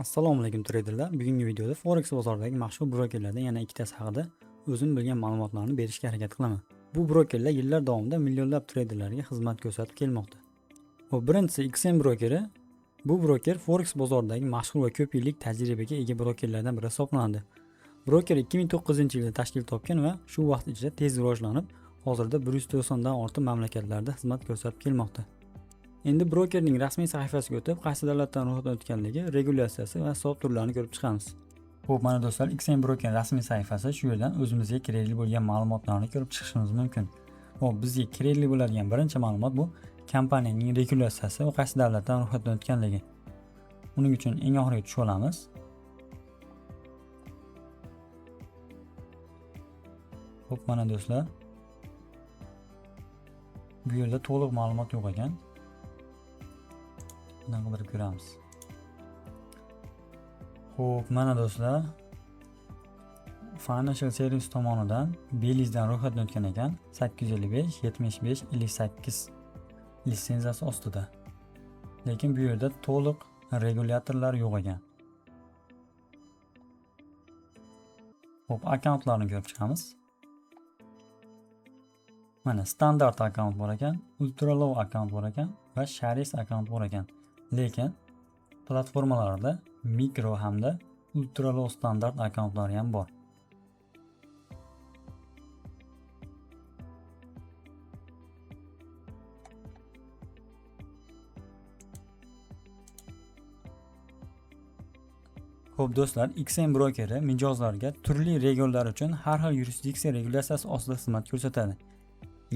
Assalomu alaykum treyderlar. Bugungi videoda Forex bozoridagi mashhur brokerlardan yana ikkitasi haqida o'zim bilgan ma'lumotlarni berishga harakat qilaman. Bu brokerlar yillar davomida millionlab treyderlarga xizmat ko'rsatib kelmoqda. Va birinchisi XM brokeri. Bu broker Forex bozoridagi mashhur va ko'p yillik tajribaga ega brokerlardan biri hisoblanadi. Broker 2009-yilda tashkil topgan va shu vaqt ichida tez rivojlanib, hozirda 190 dan ortiq mamlakatlarda xizmat ko'rsatib kelmoqda. Endi brokerning rasmiy sahifasiga o'tib, qaysi davlatdan ro'yxatdan o'tganligi, regulyatsiyasi va hisob turlarini ko'rib chiqamiz. Xo'p, mana do'stlar, XM Broker rasmiy sahifasi. Shu yerdan o'zimizga kerakli bo'lgan ma'lumotlarni ko'rib chiqishimiz mumkin. Xo'p, bizga kerakli bo'ladigan birinchi ma'lumot bu kompaniyaning regulyatsiyasi va qaysi davlatdan ro'yxatdan o'tganligi. Uning uchun eng oxiriga tushib olamiz. Xo'p, mana do'stlar, bu yerda to'liq ma'lumot yo'q ekan. Bundan qidirib ko'ramiz. Xo'p, mana do'stlar, Financial Service tomonidan Belizdan ro'yxatdan o'tgan ekan, 855 75 58 litsenziyasi ostida. Lekin bu yerda to'liq regulyatorlar yo'q ekan. Xo'p, akkauntlarni ko'rib chiqamiz. Mana standart akkaunt bor ekan, ultra low akkaunt bor ekan va shares akkaunt bor ekan. Lekin platformalarda mikro hamda ultra low standart akkauntlari ham bor. Xo'p do'stlar, XM brokeri mijozlarga turli regionlar uchun har xil yurisdiksiya regulyatsiyasi ostida xizmat ko'rsatadi.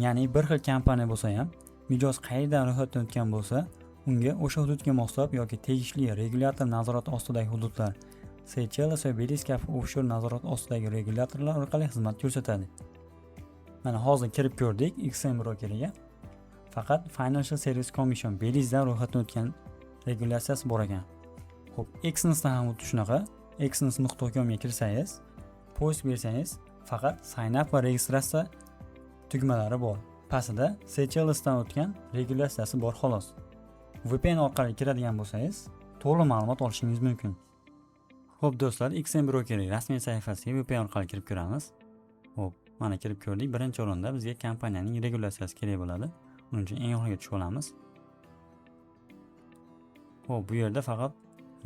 Ya'ni bir xil kompaniya bo'lsa ham, mijoz qayerdan ro'yxatdan o'tgan bo'lsa, unga o'sha hududga moslab yoki tegishli regulyator nazorati ostidagi hududlar, Seychelles va Beliz kabi offshore nazorat ostidagi regulyatorlar orqali xizmat ko'rsatadi. Mana hozir kirib ko'rdik XM brokeriga. Faqat Financial Service Commission Belizdan ro'yxatdan o'tgan regulyatsiyasi bor ekan. Xo'p, Exynosdan ham xuddi shunaqa. exynos.com ga kirsangiz, post bersangiz, faqat sign up va registratsiya tugmalari bor. Pastida Seychellesdan o'tgan regulyatsiyasi bor xolos. VPN orqali kiradigan bo'lsangiz, to'liq ma'lumot olishingiz mumkin. Xo'p do'stlar, XM brokeri rasmiy sahifasiga VPN orqali kirib ko'ramiz. Xo'p, mana kirib ko'rdik. Birinchi o'rinda bizga kompaniyaning regulyatsiyasi kerak bo'ladi. Uning uchun eng oxiriga tushib olamiz. Xo'p, bu yerda faqat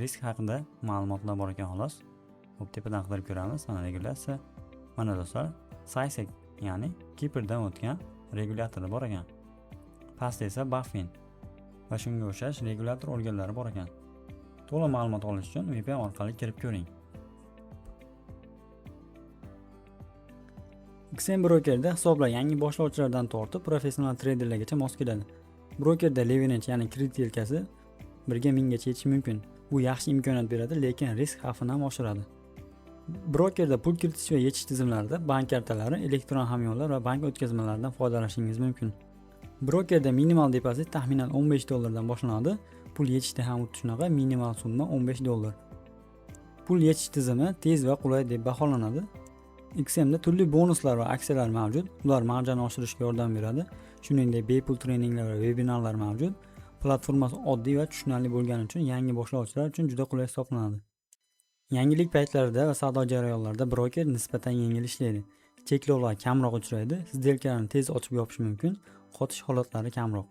risk haqida ma'lumotlar bor ekan xolos. Xo'p, tepadan qidirib ko'ramiz. Mana regulyatsiya. Mana do'stlar, SISEC, ya'ni Kiprdan o'tgan regulyatori bor ekan. Pastda esa BaFin va shunga o'xshash regulyator organlari bor ekan. To'liq ma'lumot olish uchun VPN orqali kirib ko'ring. XM brokerda hisoblar yangi boshlovchilardan tortib professional treyderlargacha mos keladi. Brokerda leverage, ya'ni kredit yelkasi 1/1000 gacha yetishi mumkin. Bu yaxshi imkoniyat beradi, lekin risk xavfini ham oshiradi. Brokerda pul kiritish va yechish tizimlarida bank kartalari, elektron hamyonlar va bank o'tkazmalaridan foydalanishingiz mumkin. Brokerda minimal depozit taxminan $15 dan boshlanadi. Pul yechishda ham xuddi shunaqa, minimal summa $15. Pul yechish tizimi tez va qulay deb baholanadi. XMda turli bonuslar va aksiyalar mavjud. Ular marjani oshirishga yordam beradi. Shuningdek, bepul treninglar va vebinarlar mavjud. Platformasi oddiy va tushunarli bo'lgani uchun yangi boshlovchilar uchun juda qulay hisoblanadi. Yangilik paytlarida va savdo jarayonlarida broker nisbatan yengil ishlaydi. Cheklovlar kamroq uchraydi, сделкаlarni tez ochib yopish mumkin, qotish holatlari kamroq.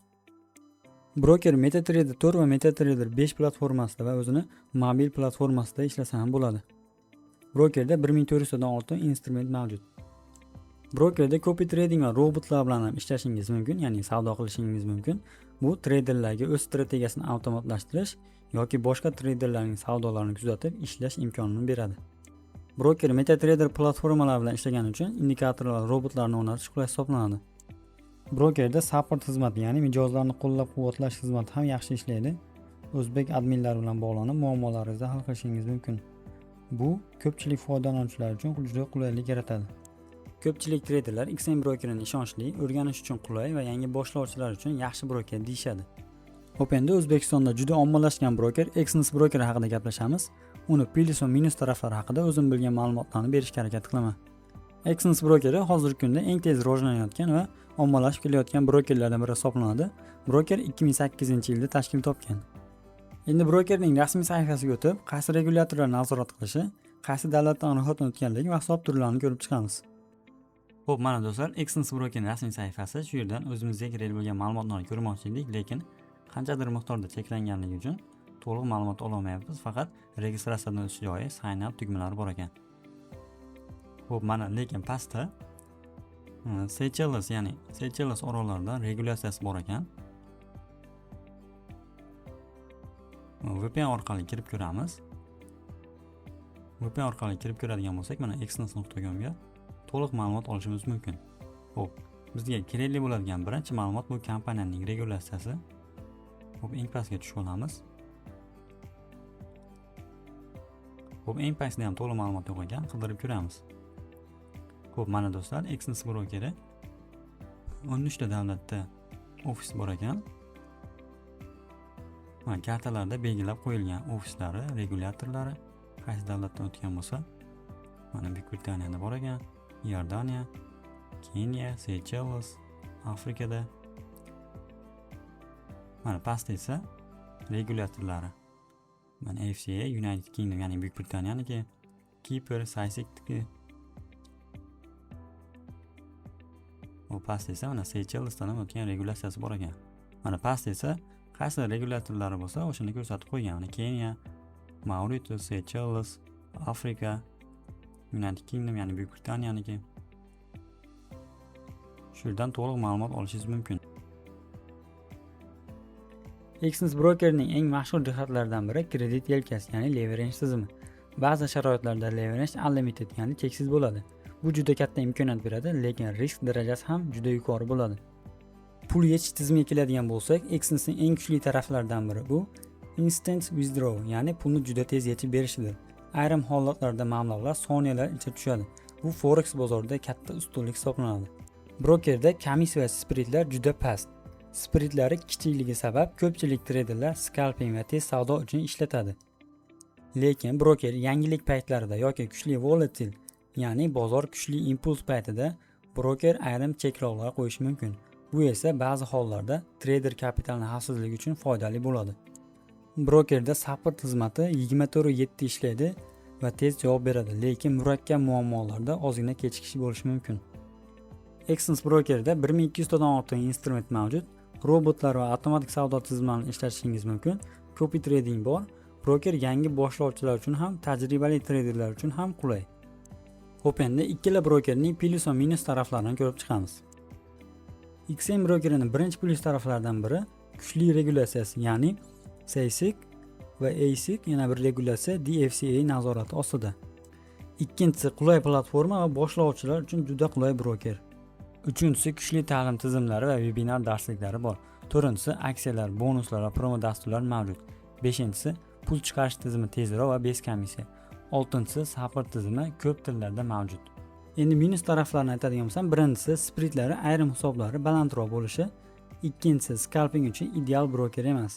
Broker MetaTrader 4 va MetaTrader 5 platformasida va o'zini mobil platformasida ishlasa ham bo'ladi. Brokerda 1400 dan ortiq instrument mavjud. Brokerda copy trading va robotlar bilan ham ishlashingiz mumkin, ya'ni savdo qilishingiz mumkin. Bu treyderlarga o'z strategiyasini avtomatlashtirish yoki boshqa treyderlarning savdolarini kuzatib ishlash imkonini beradi. Broker MetaTrader platformalari bilan ishlagani uchun indikatorlar va robotlarni o'rnatish qulay hisoblanadi. Brokerda support xizmati, ya'ni mijozlarni qo'llab-quvvatlash xizmati ham yaxshi ishlaydi. O'zbek adminlari bilan bog'lanib, muammolaringizni hal qilishingiz mumkin. Bu ko'pchilik foydalanuvchilar uchun juda qulaylik yaratadi. Ko'pchilik treyderlar XM brokerini ishonchli, o'rganish uchun qulay va yangi boshlovchilar uchun yaxshi broker deyshadi. Xo'p, endi O'zbekistonda juda ommalashgan broker Exynos brokeri haqida gaplashamiz. Uni plyus va minus taraflari haqida o'zim bilgan ma'lumotlarni berishga harakat qilaman. Exynos brokeri hozirgi kunda eng tez rivojlanayotgan va ommalashib kelayotgan brokerlardan biri hisoblanadi. Broker 2008-yilda tashkil topgan. Endi brokerning rasmiy sahifasiga o'tib, qaysi regulyatorlar nazorat qilishi, qaysi davlatdan ro'yxatdan o'tganligi va hisob turlarini ko'rib chiqamiz. Xo'p, mana do'stlar, Exness Brokerning rasmiy sahifasi. Shu yerdan o'zimizga kerak bo'lgan ma'lumotlarni ko'rmoqchi edik, lekin qanchadir miqdorda cheklanganligi uchun to'liq ma'lumot ola olmayapmiz. Faqat registratsiyadan o'tish joyi, sign up tugmalari bor ekan. Xo'p, mana lekin pastda Seychelles, ya'ni Seychelles orollarida regulyatsiyasi bor ekan. VPN orqali kirib ko'ramiz. VPN orqali kirib ko'radigan bo'lsak, mana exness.com ga to'liq ma'lumot olishimiz mumkin. Xo'p, bizga kerakli bo'ladigan birinchi ma'lumot bu kompaniyaning regulyatsiyasi. Xo'p, eng pastga tushib olamiz. Xo'p, eng pastda ham to'liq ma'lumot yo'q ekan, qidirib ko'ramiz. Xo'p, mana do'stlar, Exness brokeri 13 ta davlatda ofis bor ekan. Mana kartalarda belgilab qo'yilgan ofislari, regulyatorlari qaysi davlatdan o'tgan bo'lsa, mana Buyuk Britaniyada bor ekan, Iordaniya, Keniya, Seychelles, Afrikada. Mana pastda esa regulyatorlari. Mana FCA, United Kingdom, ya'ni Buyuk Britaniyaniki, Kipr, Saysik-niki. Bu pastda esa mana Seychellesdan ham o'tgan regulyatsiyasi bor ekan. Mana pastda esa qaysi regulyatorlari bo'lsa, o'shani ko'rsatib qo'ygan. Mana Keniya, Mauritius, Seychelles, Afrika, United Kingdom, ya'ni Buyuk Britaniyaniki. Shu yerdan to'liq ma'lumot olishingiz mumkin. Exness brokerning eng mashhur jihatlaridan biri kredit yelkasi, ya'ni leverage tizimi. Ba'zi sharoitlarda leverage unlimited, ya'ni cheksiz bo'ladi. Bu juda katta imkoniyat beradi, lekin risk darajasi ham juda yuqori bo'ladi. Pul yechish tizimiga keladigan bo'lsak, Exnessning eng kuchli taraflaridan biri bu instant withdraw, ya'ni pulni juda tez yechib berishidir. Ayrim holatlarda mablag'lar soniyalar ichida tushadi. Bu forex bozorida katta ustunlik hisoblanadi. Brokerda komissiya va spreadlar juda past. Spreadlari kichikligi sabab ko'pchilik treyderlar scalping va tez savdo uchun ishlatadi. Lekin broker yangilik paytlarida yoki kuchli volatil, ya'ni bozor kuchli impuls paytida broker ayrim cheklovlar qo'yishi mumkin. Bu esa ba'zi hollarda treyder kapitalining xavfsizligi uchun foydali bo'ladi. Brokerda sabr xizmati 24/7 ishlaydi va tez javob beradi, lekin murakkab muammolarda ozgina kechikish bo'lishi mumkin. Exness brokerda 1200 tadan ortiq instrument mavjud. Robotlar va avtomatik savdo tizimlarini ishlatishingiz mumkin. Copy trading bor. Broker yangi boshlovchilar uchun ham, tajribali treyderlar uchun ham qulay. Xo'p, endi ikkala brokerning plus va minus taraflarini ko'rib chiqamiz. XM brokerining birinchi plus taraflaridan biri kuchli regulyatsiyasi, ya'ni SASIC va ASIC, yana bir regulyatsiya DFCA nazorati ostida. Ikkinchisi qulay platforma va boshlovchilar uchun juda qulay broker. Uchinchisi kuchli ta'lim tizimlari va webinar darsliklari bor. To'rtinchisi aksiyalar, bonuslar va promo dasturlar mavjud. Beshinchisi pul chiqarish tizimi tezroq va bez komissiya. Oltinchisi sabr tizimi ko'p tillarda mavjud. Endi minus taraflarini aytadigan bo'lsam, birinchisi spreadlari ayrim hisoblari balandroq bo'lishi, ikkinchisi scalping uchun ideal broker emas.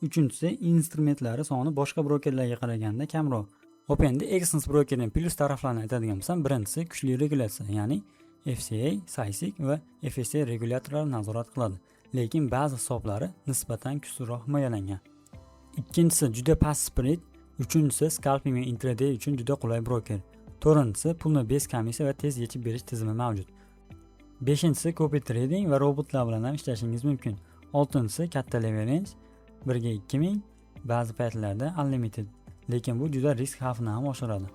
Uchinchisi instrumentlari soni boshqa brokerlarga qaraganda kamroq. Xo'p, endi Exness brokerning plus taraflarini aytadigan bo'lsam, birinchisi kuchli regulyatsiya, ya'ni FCA, SASIC va FSA regulyatorlari nazorat qiladi, lekin ba'zi hisoblari nisbatan kuchliroq himoyalangan. Ikkinchisi juda past spread, uchinchisi scalping va intraday uchun juda qulay broker. To'rtinchisi pulni bez komissiya va tez yechib berish tizimi mavjud. Beshinchisi copy trading va robotlar bilan ham ishlashingiz mumkin. Oltinchisi katta leverage, 1 ga 2000, ba'zi paytlarda unlimited, lekin bu juda risk xavfini ham oshiradi.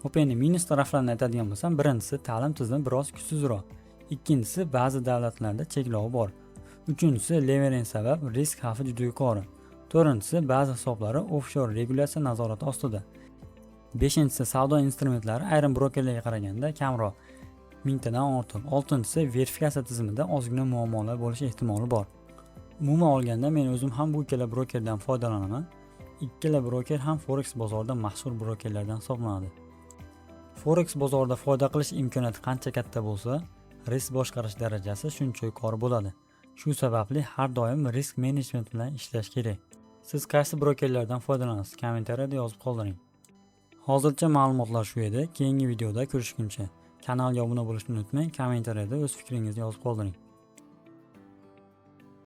Xo'p, endi minus taraflarini aytadigan bo'lsam, birinchisi ta'lim tizimi biroz kuchsizroq. Ikkinchisi ba'zi davlatlarda cheklov bor. Uchinchisi leverage sabab risk xavfi juda yuqori. To'rtinchisi ba'zi hisoblari offshore regulyatsiya nazorati ostida. Beshinchisi savdo instrumentlari ayrim brokerlarga qaraganda kamroq, 1000 tadan ortiq. Oltinchisi verifikatsiya tizimida ozgina muammolar bo'lish ehtimoli bor. Umuman olganda men o'zim ham bu ikkala brokerdan foydalanaman. Ikkala broker ham forex bozorida mashhur brokerlardan hisoblanadi. Forex bozorida foyda qilish imkoniyati qancha katta bo'lsa, risk boshqarish darajasi shuncha yuqori bo'ladi. Shu sababli har doim risk management bilan ishlash kerak. Siz qaysi brokerlardan foydalanasiz? Kommentariyada yozib qoldiring. Hozircha ma'lumotlar shu edi. Keyingi videoda ko'rishguncha kanalga obuna bo'lishni unutmang. Kommentariyada o'z fikringizni yozib qoldiring.